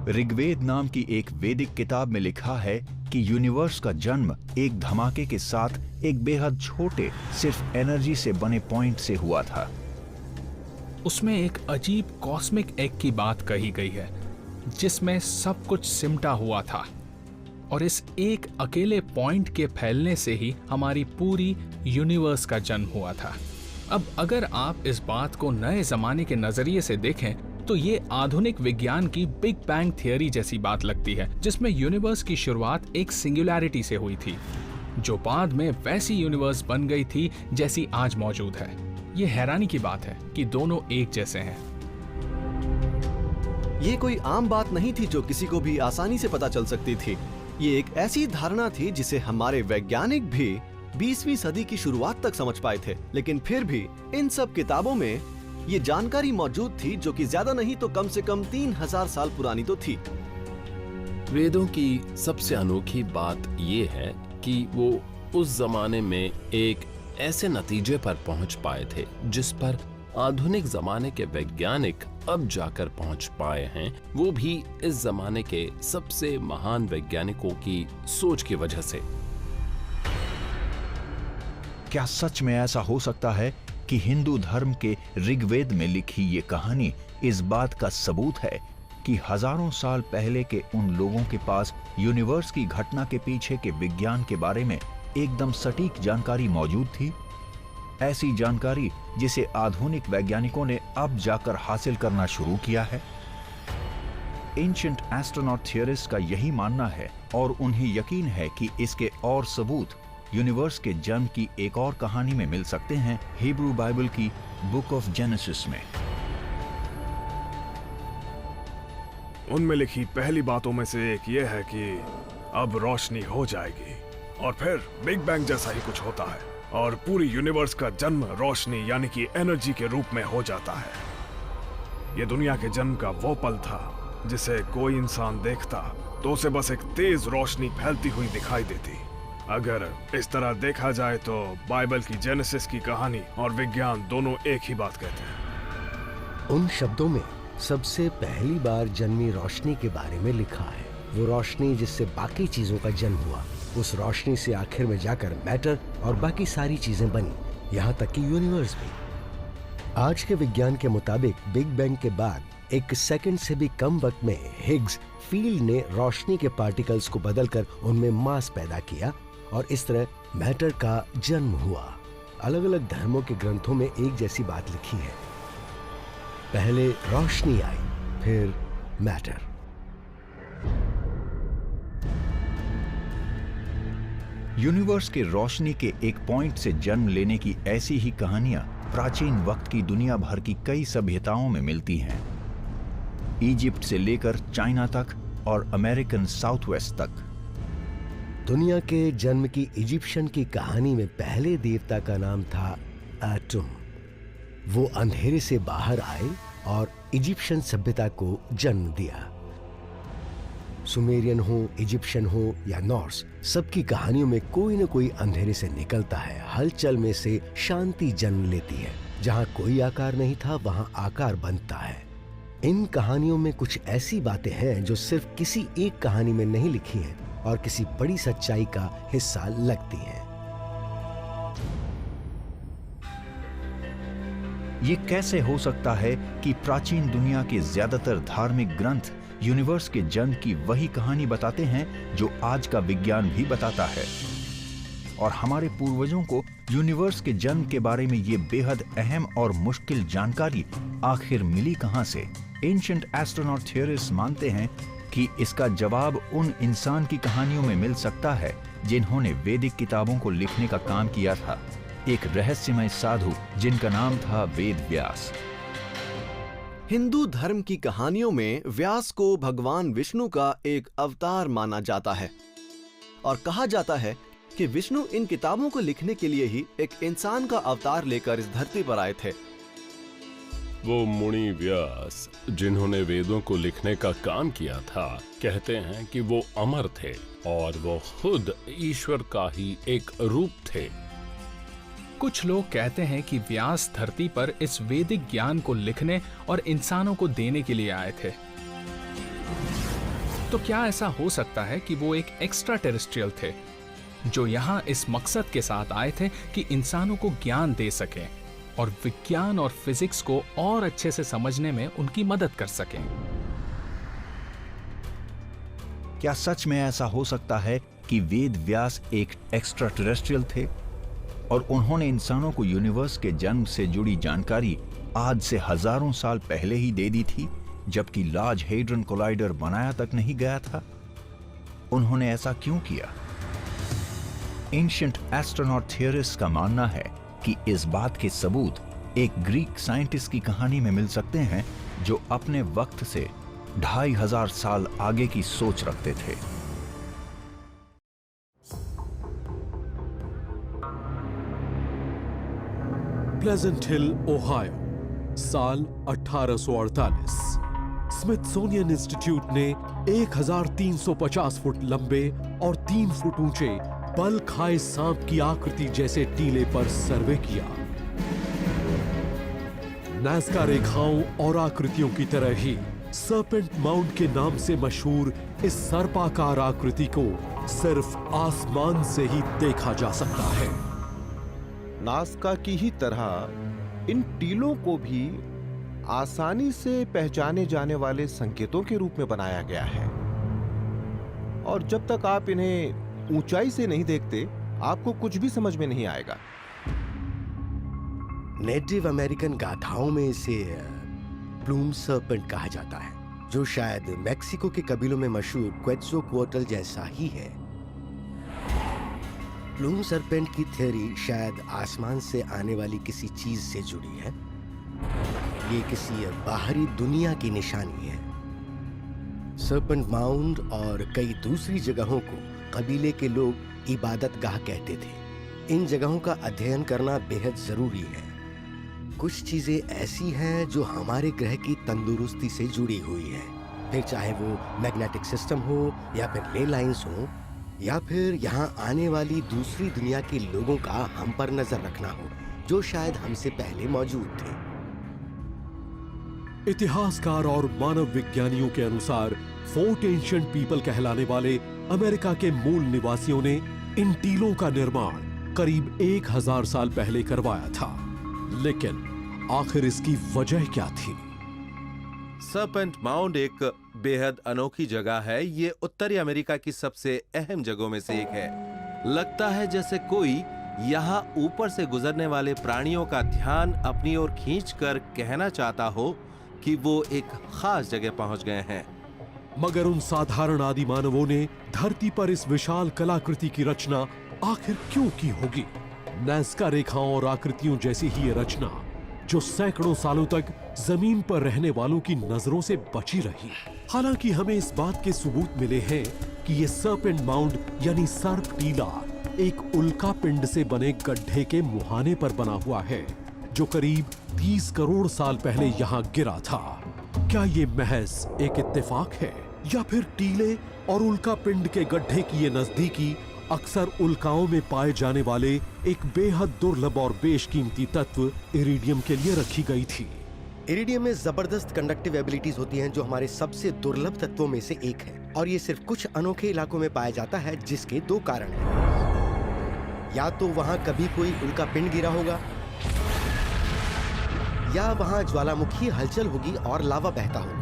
ऋग्वेद नाम की एक वैदिक किताब में लिखा है कि यूनिवर्स का जन्म एक धमाके के साथ एक बेहद छोटे, सिर्फ एनर्जी से बने पॉइंट से हुआ था। उसमें एक अजीब कॉस्मिक एग की बात कही गई है जिसमें सब कुछ सिमटा हुआ था, और इस एक अकेले पॉइंट के फैलने से ही हमारी पूरी यूनिवर्स का जन्म हुआ था। अब अगर आप इस बात को नए जमाने के नजरिए से देखें तो ये आधुनिक विज्ञान की बिग बैंग थियरी जैसी बात लगती है, जिसमें यूनिवर्स की शुरुआत एक सिंगुलैरिटी से हुई थी जो बाद में वैसी यूनिवर्स बन गई थी जैसी आज मौजूद है। ये हैरानी की बात है कि दोनों एक जैसे हैं। ये कोई आम बात नहीं थी जो किसी को भी आसानी से पता चल सकती थी। ये एक ऐसी धारणा थी जिसे हमारे वैज्ञानिक भी 20वीं सदी की शुरुआत तक समझ पाए थे, लेकिन फिर भी इन सब किताबों में ये जानकारी मौजूद थी जो कि ज्यादा नहीं तो कम से कम 3000 साल पुरानी तो थी। वेदों की सबसे अनोखी बात ये है कि वो उस जमाने में एक ऐसे नतीजे पर पहुंच पाए थे जिस पर आधुनिक जमाने के वैज्ञानिक अब जाकर पहुंच पाए हैं, वो भी इस जमाने के सबसे महान वैज्ञानिकों की सोच की वजह से। क्या सच में ऐसा हो सकता है कि हिंदू धर्म के ऋग्वेद में लिखी ये कहानी इस बात का सबूत है कि हजारों साल पहले के उन लोगों के पास यूनिवर्स की घटना के पीछे के विज्ञान के बारे में एकदम सटीक जानकारी मौजूद थी? ऐसी जानकारी जिसे आधुनिक वैज्ञानिकों ने अब जाकर हासिल करना शुरू किया है। एंशिएंट एस्ट्रोनॉट थियरिस्ट का यही मानना है और उन्हें यकीन है कि इसके और सबूत यूनिवर्स के जन्म की एक और कहानी में मिल सकते हैं, हिब्रू बाइबल की बुक ऑफ जेनेसिस में। उनमें लिखी पहली बातों में से एक ये है कि अब रोशनी हो जाएगी और फिर बिग बैंग जैसा ही कुछ होता है और पूरी यूनिवर्स का जन्म रोशनी यानी कि एनर्जी के रूप में हो जाता है। ये दुनिया के जन्म का वो पल था जिसे कोई इंसान देखता तो उसे बस एक तेज रोशनी फैलती हुई दिखाई देती। अगर इस तरह देखा जाए तो बाइबल की जेनेसिस की कहानी और विज्ञान दोनों एक ही बात कहते हैं। उन शब्दों में सबसे पहली बार जन्मी रोशनी के बारे में लिखा है। वो रोशनी जिससे बाकी चीजों का जन्म हुआ, उस रोशनी से आखिर में जाकर मैटर और बाकी सारी चीजें बनी, यहाँ तक कि यूनिवर्स भी। आज के विज्ञान के मुताबिक बिग बैंग के बाद एक सेकंड से भी कम वक्त में हिग्स फील्ड ने रोशनी के पार्टिकल्स को बदलकर उनमें मास पैदा किया और इस तरह मैटर का जन्म हुआ। अलग अलग धर्मों के ग्रंथों में एक जैसी बात लिखी है, पहले रोशनी आई, फिर मैटर। यूनिवर्स के रोशनी के एक पॉइंट से जन्म लेने की ऐसी ही कहानियां प्राचीन वक्त की दुनिया भर की कई सभ्यताओं में मिलती हैं। इजिप्ट से लेकर चाइना तक और अमेरिकन साउथ वेस्ट तक। दुनिया के जन्म की इजिप्शियन की कहानी में पहले देवता का नाम था आटुम। वो अंधेरे से बाहर आए और इजिप्शियन सभ्यता को जन्म दिया। सुमेरियन हो, इजिप्शियन हो या नॉर्स, सबकी कहानियों में कोई न कोई अंधेरे से निकलता है। हलचल में से शांति जन्म लेती है। जहां कोई आकार नहीं था वहां आकार बनता है। इन कहानियों में कुछ ऐसी बातें हैं जो सिर्फ किसी एक कहानी में नहीं लिखी हैं और किसी बड़ी सच्चाई का हिस्सा लगती हैं। ये कैसे हो सकता है कि प्राचीन दुनिया के ज्यादातर धार्मिक ग्रंथ यूनिवर्स के जन्म की वही कहानी बताते हैं जो आज का विज्ञान भी बताता है, और हमारे पूर्वजों को यूनिवर्स के जन्म के बारे में ये बेहद अहम और मुश्किल जानकारी आखिर मिली कहां से? एंशिएंट एस्ट्रोनॉट थियरिस्ट्स मानते हैं कि इसका जवाब उन इंसान की कहानियों में मिल सकता है जिन्होंने वैदिक किताबों को लिखने का काम किया था। एक रहस्यमय साधु जिनका नाम था वेद व्यास। हिंदू धर्म की कहानियों में व्यास को भगवान विष्णु का एक अवतार माना जाता है और कहा जाता है कि विष्णु इन किताबों को लिखने के लिए ही एक इंसान का अवतार लेकर इस धरती पर आए थे। वो मुनि व्यास जिन्होंने वेदों को लिखने का काम किया था, कहते हैं कि वो अमर थे और वो खुद ईश्वर का ही एक रूप थे। कुछ लोग कहते हैं कि व्यास धरती पर इस वैदिक ज्ञान को लिखने और इंसानों को देने के लिए आए थे। तो क्या ऐसा हो सकता है कि वो एक एक्स्ट्रा टेरेस्ट्रियल थे जो यहाँ इस मकसद के साथ आए थे कि इंसानों को ज्ञान दे सकें और विज्ञान और फिजिक्स को और अच्छे से समझने में उनकी मदद कर सकें? क्या सच में ऐसा हो सकता है कि वेद व्यास एक एक्स्ट्रा टेरेस्ट्रियल थे और उन्होंने इंसानों को यूनिवर्स के जन्म से जुड़ी जानकारी आज से हजारों साल पहले ही दे दी थी, जबकि लार्ज हेड्रन कोलाइडर बनाया तक नहीं गया था? उन्होंने ऐसा क्यों किया? एंशिएंट एस्ट्रोनॉट थियरिस्ट का मानना है कि इस बात के सबूत एक ग्रीक साइंटिस्ट की कहानी में मिल सकते हैं जो अपने वक्त से 2500 साल आगे की सोच रखते थे। प्लेजेंट हिल, ओहायो, साल 1848। स्मिथसोनियन इंस्टीट्यूट ने 1350 फुट लंबे और 3 फुट ऊंचे बल खाए सांप की आकृति जैसे टीले पर सर्वे किया। नाज़का रेखाओं और आकृतियों की तरह ही सर्पेंट माउंट के नाम से मशहूर इस सर्पाकार आकृति को सिर्फ आसमान से ही देखा जा सकता है। नाज़का की ही तरह इन टीलों को भी आसानी से पहचाने जाने वाले संकेतों के रूप में बनाया गया है, और जब तक आप इन्हें ऊंचाई से नहीं देखते आपको कुछ भी समझ में नहीं आएगा। नेटिव अमेरिकन गाथाओं में इसे प्लूम सर्पेंट कहा जाता है, जो शायद मेक्सिको के कबीलों में मशहूर क्वेट्ज़ोक्वाटल जैसा ही है। प्लूम सर्पेंट की थ्योरी शायद आसमान से आने वाली किसी चीज से जुड़ी है। ये किसी बाहरी दुनिया की निशानी है। सर्पेंट माउंट और कई दूसरी जगहों को कबीले के लोग इबादत गाह कहते थे। इन जगहों का अध्ययन करना बेहद जरूरी है। कुछ चीजें ऐसी हैं जो हमारे ग्रह की तंदुरुस्ती से जुड़ी हुई है, फिर चाहे वो मैग्नेटिक सिस्टम हो या फिर ले लाइन्स हो या फिर यहाँ आने वाली दूसरी दुनिया के लोगों का हम पर नजर रखना हो जो शायद हमसे पहले मौजूद थे। इतिहासकार और मानव विज्ञानियों के अनुसार फोर्ट एंशिएंट पीपल कहलाने वाले अमेरिका के मूल निवासियों ने इन टीलों का निर्माण करीब 1000 साल पहले करवाया था, लेकिन आखिर इसकी वजह क्या थी? सर्पेंट माउंट एक बेहद अनोखी जगह है। ये उत्तरी अमेरिका की सबसे अहम जगहों में से एक है। लगता है जैसे कोई यहाँ ऊपर से गुजरने वाले प्राणियों का ध्यान अपनी ओर खींचकर कहना चाहता हो कि वो एक खास जगह पहुंच गए हैं। मगर उन साधारण आदि मानवों ने धरती पर इस विशाल कलाकृति की रचना आखिर क्यों की होगी? नाज़का रेखाओं और आकृतियों जैसी ही ये रचना, जो सैकड़ों सालों तक जमीन पर रहने वालों की नजरों से बची रही। हालांकि हमें इस बात के सबूत मिले हैं कि ये सर्पेंट माउंड यानी सर्प टीला एक उल्का पिंड से बने गड्ढे के मुहाने पर बना हुआ है, जो करीब 30 करोड़ साल पहले यहाँ गिरा था। क्या ये महज एक इत्तेफाक है, या फिर टीले और उल्का पिंड के गड्ढे की ये नजदीकी अक्सर उल्काओं में पाए जाने वाले एक बेहद दुर्लभ और बेशकीमती तत्व इरिडियम के लिए रखी गई थी? इरिडियम में जबरदस्त कंडक्टिव एबिलिटीज होती हैं, जो हमारे सबसे दुर्लभ तत्वों में से एक है, और ये सिर्फ कुछ अनोखे इलाकों में पाया जाता है, जिसके दो कारण हैं। या तो वहां कभी कोई उल्का पिंड गिरा होगा, या वहां ज्वालामुखी हलचल होगी और लावा बहता होगा।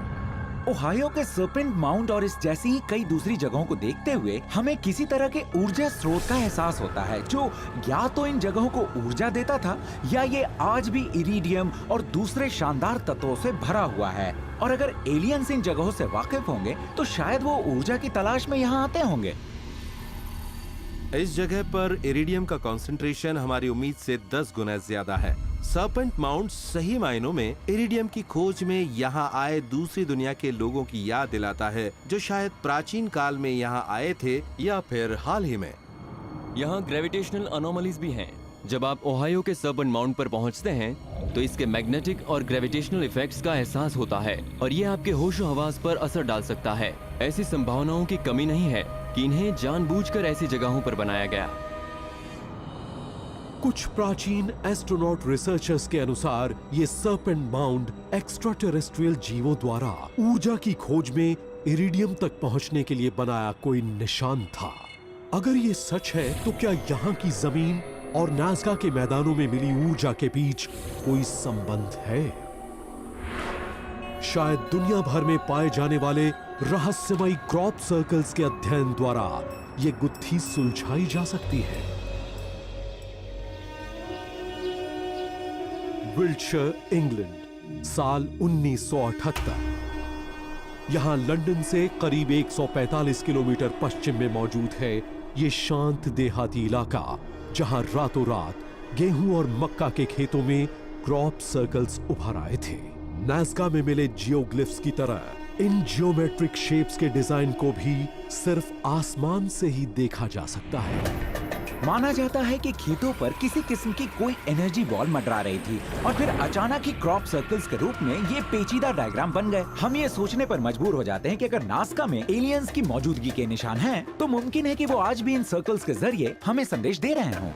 ओहायो के सर्पेंट माउंट और इस जैसी ही कई दूसरी जगहों को देखते हुए हमें किसी तरह के ऊर्जा स्रोत का एहसास होता है, जो या तो इन जगहों को ऊर्जा देता था, या ये आज भी इरिडियम और दूसरे शानदार तत्वों से भरा हुआ है। और अगर एलियंस इन जगहों से वाकिफ होंगे तो शायद वो ऊर्जा की तलाश में यहाँ आते होंगे। इस जगह पर इरिडियम का कंसंट्रेशन हमारी उम्मीद से 10 गुना ज्यादा है। सर्पेंट माउंट सही मायनों में इरिडियम की खोज में यहाँ आए दूसरी दुनिया के लोगों की याद दिलाता है, जो शायद प्राचीन काल में यहाँ आए थे या फिर हाल ही में। यहाँ ग्रेविटेशनल अनोमलीज भी हैं। जब आप ओहायो के सर्पेंट माउंट पर पहुँचते हैं तो इसके मैग्नेटिक और ग्रेविटेशनल इफेक्ट्स का एहसास होता है, और ये आपके होशो हवास पर असर डाल सकता है। ऐसी संभावनाओं की कमी नहीं है कि इन्हें जानबूझकर ऐसी जगहों पर बनाया गया। कुछ प्राचीन एस्ट्रोनॉट रिसर्चर्स के अनुसार ये सर्पेंट माउंड एक्स्ट्रा टेरेस्ट्रियल जीवों द्वारा ऊर्जा की खोज में इरिडियम तक पहुंचने के लिए बनाया कोई निशान था। अगर ये सच है तो क्या यहाँ की जमीन और नाज़का के मैदानों में मिली ऊर्जा के बीच कोई संबंध है? शायद दुनिया भर में पाए जाने वाले रहस्यमयी क्रॉप सर्कल्स के अध्ययन द्वारा ये गुत्थी सुलझाई जा सकती है। विल्टशर, इंग्लैंड, साल 1978। यहां लंदन से करीब 145 किलोमीटर पश्चिम में मौजूद है ये शांत देहाती इलाका, जहां रातों रात गेहूं और मक्का के खेतों में क्रॉप सर्कल्स उभर आए थे। नाज़का में मिले जियोग्लिफ्स की तरह इन जियोमेट्रिक शेप्स के डिजाइन को भी सिर्फ आसमान से ही देखा जा सकता है। माना जाता है कि खेतों पर किसी किस्म की कोई एनर्जी बॉल मंडरा रही थी, और फिर अचानक ही क्रॉप सर्कल्स के रूप में ये पेचीदा डायग्राम बन गए। हम ये सोचने पर मजबूर हो जाते हैं कि अगर नाज़का में एलियंस की मौजूदगी के निशान हैं, तो मुमकिन है कि वो आज भी इन सर्कल्स के जरिए हमें संदेश दे रहे हों।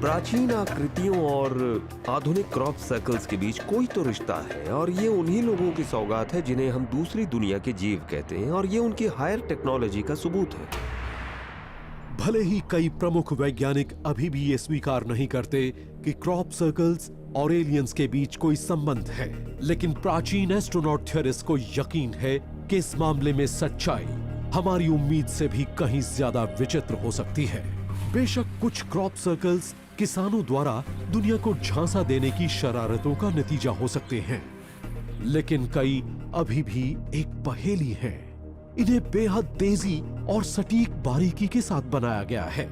प्राचीन आकृतियों और आधुनिक क्रॉप सर्कल्स के बीच कोई तो रिश्ता है, और ये उन्हीं लोगों की सौगात है जिन्हें हम दूसरी दुनिया के जीव कहते हैं, और ये उनकी हायर टेक्नोलॉजी का सबूत है। भले ही कई प्रमुख वैज्ञानिक अभी भी ये स्वीकार नहीं करते कि क्रॉप सर्कल्स और एलियंस के बीच कोई संबंध है, लेकिन प्राचीन एस्ट्रोनॉट थ्योरिस्ट को यकीन है कि इस मामले में सच्चाई हमारी उम्मीद से भी कहीं ज्यादा विचित्र हो सकती है। बेशक कुछ क्रॉप सर्कल्स किसानों द्वारा दुनिया को झांसा देने की शरारतों का नतीजा हो सकते हैं, लेकिन कई अभी भी एक पहेली है। इन्हें बेहद तेजी और सटीक बारीकी के साथ बनाया गया है।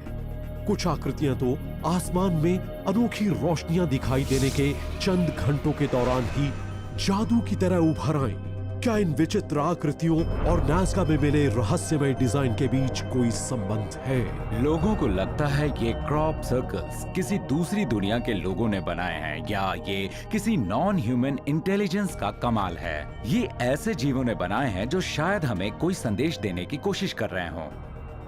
कुछ आकृतियां तो आसमान में अनोखी रोशनियां दिखाई देने के चंद घंटों के दौरान ही जादू की तरह उभर आईं। क्या इन विचित्र आकृतियों और नाज़का में मिले रहस्यमय डिजाइन के बीच कोई संबंध है? लोगों को लगता है ये क्रॉप सर्कल्स किसी दूसरी दुनिया के लोगों ने बनाए हैं, या ये किसी नॉन ह्यूमन इंटेलिजेंस का कमाल है। ये ऐसे जीवों ने बनाए हैं जो शायद हमें कोई संदेश देने की कोशिश कर रहे हों।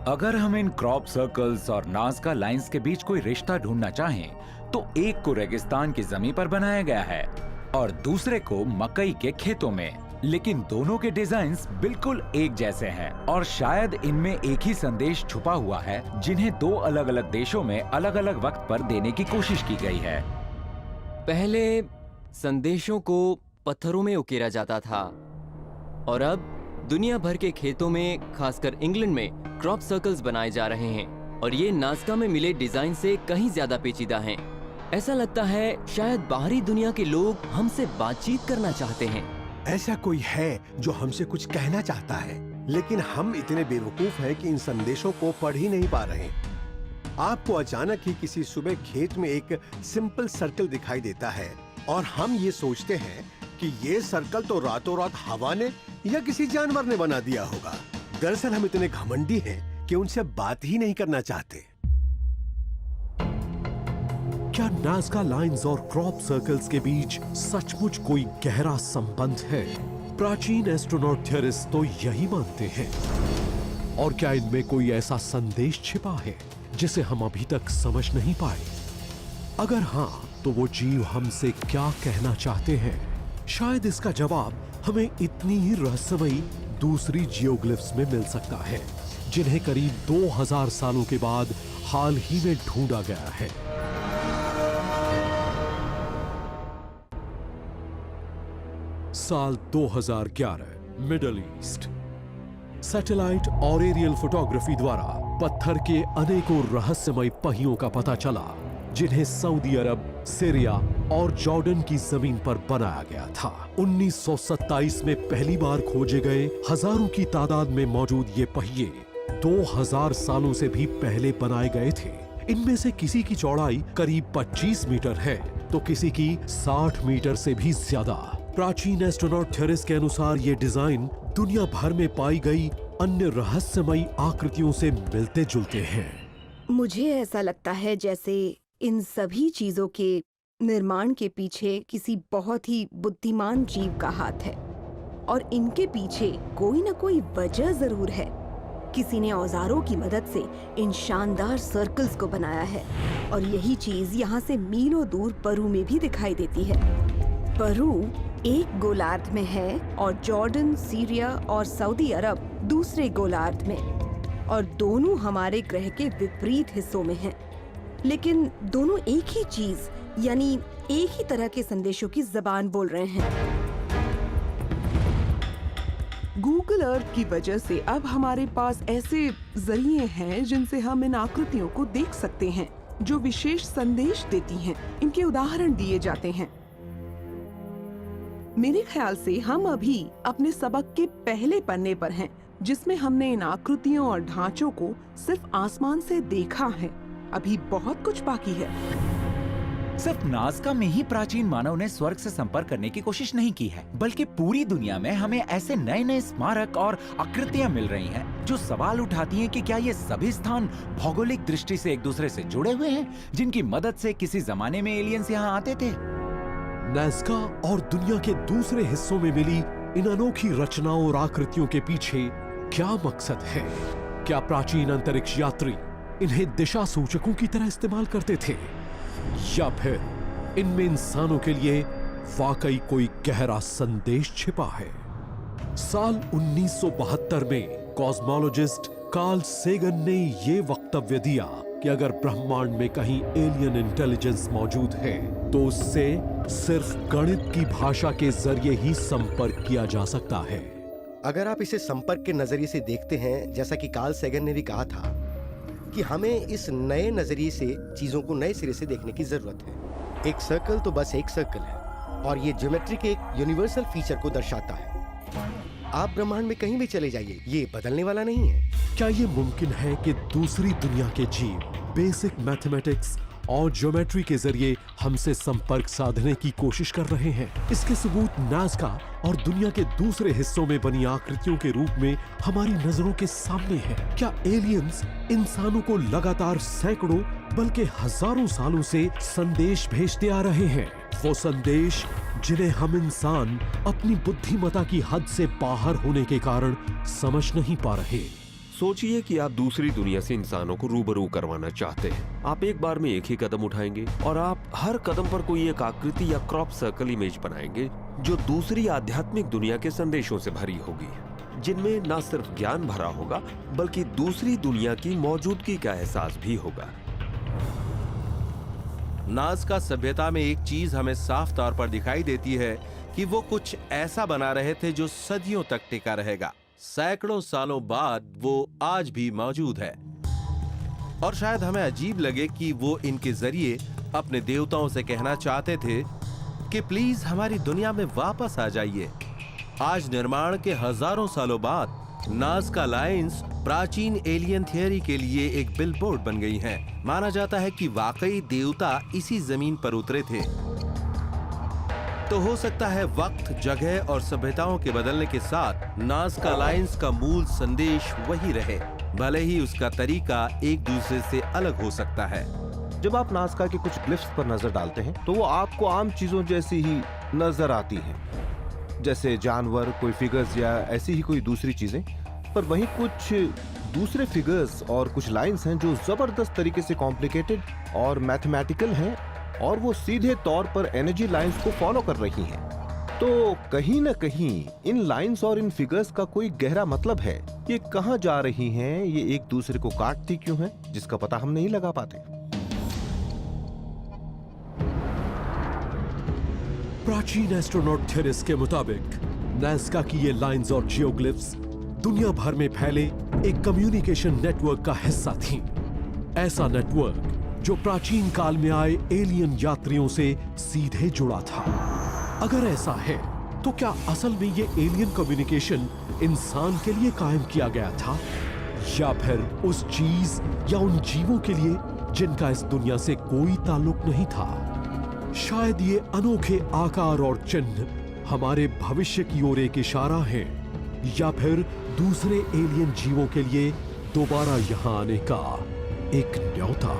अगर हम इन क्रॉप सर्कल्स और नाज़का लाइंस के बीच कोई रिश्ता ढूंढना चाहें, तो एक को रेगिस्तान की जमीन पर बनाया गया है और दूसरे को मकई के खेतों में, लेकिन दोनों के डिजाइन्स बिल्कुल एक जैसे हैं, और शायद इनमें एक ही संदेश छुपा हुआ है, जिन्हें दो अलग अलग देशों में अलग अलग वक्त पर देने की कोशिश की गई है। पहले संदेशों को पत्थरों में उकेरा जाता था, और अब दुनिया भर के खेतों में, खासकर इंग्लैंड में, क्रॉप सर्कल्स बनाए जा रहे हैं और ये नाज़का में मिले डिजाइन से कहीं ज्यादा पेचीदा हैं। ऐसा लगता है शायद बाहरी दुनिया के लोग हमसे बातचीत करना चाहते हैं। ऐसा कोई है जो हमसे कुछ कहना चाहता है, लेकिन हम इतने बेवकूफ हैं कि इन संदेशों को पढ़ ही नहीं पा रहे। आपको अचानक ही किसी सुबह खेत में एक सिंपल सर्कल दिखाई देता है और हम ये सोचते हैं कि ये सर्कल तो रातों रात हवा ने या किसी जानवर ने बना दिया होगा। दरअसल हम इतने घमंडी हैं कि उनसे बात ही नहीं करना चाहते। क्या नाज़का लाइंस और क्रॉप सर्कल्स के बीच सचमुच कोई गहरा संबंध है? प्राचीन एस्ट्रोनॉट थियरिस्ट तो यही मानते हैं। और क्या इनमें कोई ऐसा संदेश छिपा है जिसे हम अभी तक समझ नहीं पाए? अगर हाँ, तो वो जीव हमसे क्या कहना चाहते हैं? शायद इसका जवाब हमें इतनी ही रहस्यमयी दूसरी जियोग्लिफ्स में मिल सकता है, जिन्हें करीब 2000 सालों के बाद हाल ही में ढूंढा गया है। साल 2011, मिडल ईस्ट। सैटेलाइट और एरियल फोटोग्राफी द्वारा पत्थर के अनेकों रहस्यमय पहियों का पता चला, जिन्हें सऊदी अरब, सीरिया और जॉर्डन की जमीन पर बनाया गया था। 1927 में पहली बार खोजे गए हजारों की तादाद में मौजूद ये पहिए 2000 सालों से भी पहले बनाए गए थे। इनमें से किसी की चौड़ाई करीब 25 मीटर है तो किसी की 60 मीटर से भी ज्यादा। प्राचीन एस्ट्रोनॉट थ्योरिस्ट के अनुसार ये डिजाइन दुनिया भर में पाई गई अन्य रहस्यमयी आकृतियों से मिलते जुलते हैं। मुझे ऐसा लगता है जैसे इन सभी चीजों के निर्माण के पीछे किसी बहुत ही बुद्धिमान जीव का हाथ है और इनके पीछे कोई ना कोई वजह जरूर है। किसी ने औजारों की मदद से इन शानदार सर्कल्स को बनाया है और यही चीज यहाँ से मीलों दूर परु में भी दिखाई देती है। परु एक गोलार्ध में है और जॉर्डन, सीरिया और सऊदी अरब दूसरे गोलार्ध में, और दोनों हमारे ग्रह के विपरीत हिस्सों में हैं। लेकिन दोनों एक ही चीज यानी एक ही तरह के संदेशों की जबान बोल रहे हैं। गूगल अर्थ की वजह से अब हमारे पास ऐसे जरिए हैं जिनसे हम इन आकृतियों को देख सकते हैं जो विशेष संदेश देती हैं। इनके उदाहरण दिए जाते हैं। मेरे ख्याल से हम अभी अपने सबक के पहले पन्ने पर हैं, जिसमें हमने इन आकृतियों और ढांचों को सिर्फ आसमान से देखा है। अभी बहुत कुछ बाकी है। सिर्फ नाज़का में ही प्राचीन मानव ने स्वर्ग से संपर्क करने की कोशिश नहीं की है, बल्कि पूरी दुनिया में हमें ऐसे नए नए स्मारक और आकृतियां मिल रही हैं, जो सवाल उठाती हैं कि क्या ये सभी स्थान भौगोलिक दृष्टि से एक दूसरे से जुड़े हुए हैं, जिनकी मदद से किसी जमाने में एलियंस यहाँ आते थे। नाज़का और दुनिया के दूसरे हिस्सों में मिली इन अनोखी रचनाओं और आकृतियों के पीछे क्या मकसद है? क्या प्राचीन अंतरिक्ष यात्री इन्हें दिशा सूचकों की तरह इस्तेमाल करते थे, या फिर इनमें इंसानों के लिए वाकई कोई गहरा संदेश छिपा है? साल 1972 में कॉस्मोलॉजिस्ट कार्ल सेगन ने ये वक्तव्य दिया कि अगर ब्रह्मांड में कहीं एलियन इंटेलिजेंस मौजूद है तो उससे सिर्फ गणित की भाषा के जरिए ही संपर्क किया जा सकता है। अगर आप इसे संपर्क के नजरिए से देखते हैं, जैसा कि कार्ल सेगन ने भी कहा था कि हमें इस नए नजरिए से चीजों को नए सिरे से देखने की जरूरत है। एक सर्कल तो बस एक सर्कल है और ये ज्योमेट्री के एक यूनिवर्सल फीचर को दर्शाता है। आप ब्रह्मांड में कहीं भी चले जाइए, ये बदलने वाला नहीं है। क्या ये मुमकिन है कि दूसरी दुनिया के जीव बेसिक मैथमेटिक्स और ज्योमेट्री के जरिए हमसे संपर्क साधने की कोशिश कर रहे हैं? इसके सबूत नाज़का और दुनिया के दूसरे हिस्सों में बनी आकृतियों के रूप में हमारी नजरों के सामने है। क्या एलियंस इंसानों को लगातार सैकड़ों बल्कि हजारों सालों से संदेश भेजते आ रहे हैं? वो संदेश जिन्हें हम इंसान अपनी बुद्धिमत्ता की हद से बाहर होने के कारण समझ नहीं पा रहे। सोचिए कि आप दूसरी दुनिया से इंसानों को रूबरू करवाना चाहते हैं। आप एक बार में एक ही कदम उठाएंगे और आप हर कदम पर कोई एक आकृति या क्रॉप सर्कल इमेज बनाएंगे जो दूसरी आध्यात्मिक दुनिया के संदेशों से भरी होगी, जिनमें न सिर्फ ज्ञान भरा होगा बल्कि दूसरी दुनिया की मौजूदगी का एहसास भी होगा। नाज़का सभ्यता में एक चीज हमें साफ तौर पर दिखाई देती है कि वो कुछ ऐसा बना रहे थे जो सदियों तक टिका रहेगा। सैकड़ों सालों बाद वो आज भी मौजूद है। और शायद हमें अजीब लगे कि वो इनके जरिए अपने देवताओं से कहना चाहते थे कि प्लीज हमारी दुनिया में वापस आ जाइए। आज निर्माण के हजारों सालों बाद नाज़का लाइंस प्राचीन एलियन थियरी के लिए एक बिलबोर्ड बन गई हैं। माना जाता है कि वाकई देवता इसी जमीन पर उतरे थे। तो हो सकता है वक्त, जगह और सभ्यताओं के बदलने के साथ नाज़का लाइंस का मूल संदेश वही रहे, भले ही उसका तरीका एक दूसरे से अलग हो सकता है। जब आप नाज़का के कुछ ग्लिफ्स पर नजर डालते हैं तो वो आपको आम चीजों जैसी ही नजर आती हैं, जैसे जानवर, कोई फिगर्स या ऐसी ही कोई दूसरी चीजें। पर वहीं कुछ दूसरे फिगर्स और कुछ लाइंस हैं जो जबरदस्त तरीके से कॉम्प्लिकेटेड और मैथमेटिकल हैं, और वो सीधे तौर पर एनर्जी लाइंस को फॉलो कर रही हैं। तो कहीं न कहीं इन लाइंस और इन फिगर्स का कोई गहरा मतलब है। ये कहां जा रही हैं, ये एक दूसरे को काटती क्यों हैं, जिसका पता हम नहीं लगा पाते। प्राचीन एस्ट्रोनॉट थेरिस के मुताबिक नाज़का की ये लाइंस और जियोग्लिफ्स दुनिया भर में फैले एक कम्युनिकेशन नेटवर्क का हिस्सा थी। ऐसा नेटवर्क जो प्राचीन काल में आए एलियन यात्रियों से सीधे जुड़ा था। अगर ऐसा है तो क्या असल में ये एलियन कम्युनिकेशन इंसान के लिए कायम किया गया था, या फिर उस चीज या उन जीवों के लिए जिनका इस दुनिया से कोई ताल्लुक नहीं था? शायद ये अनोखे आकार और चिन्ह हमारे भविष्य की ओर एक इशारा है, या फिर दूसरे एलियन जीवों के लिए दोबारा यहां आने का एक न्योता।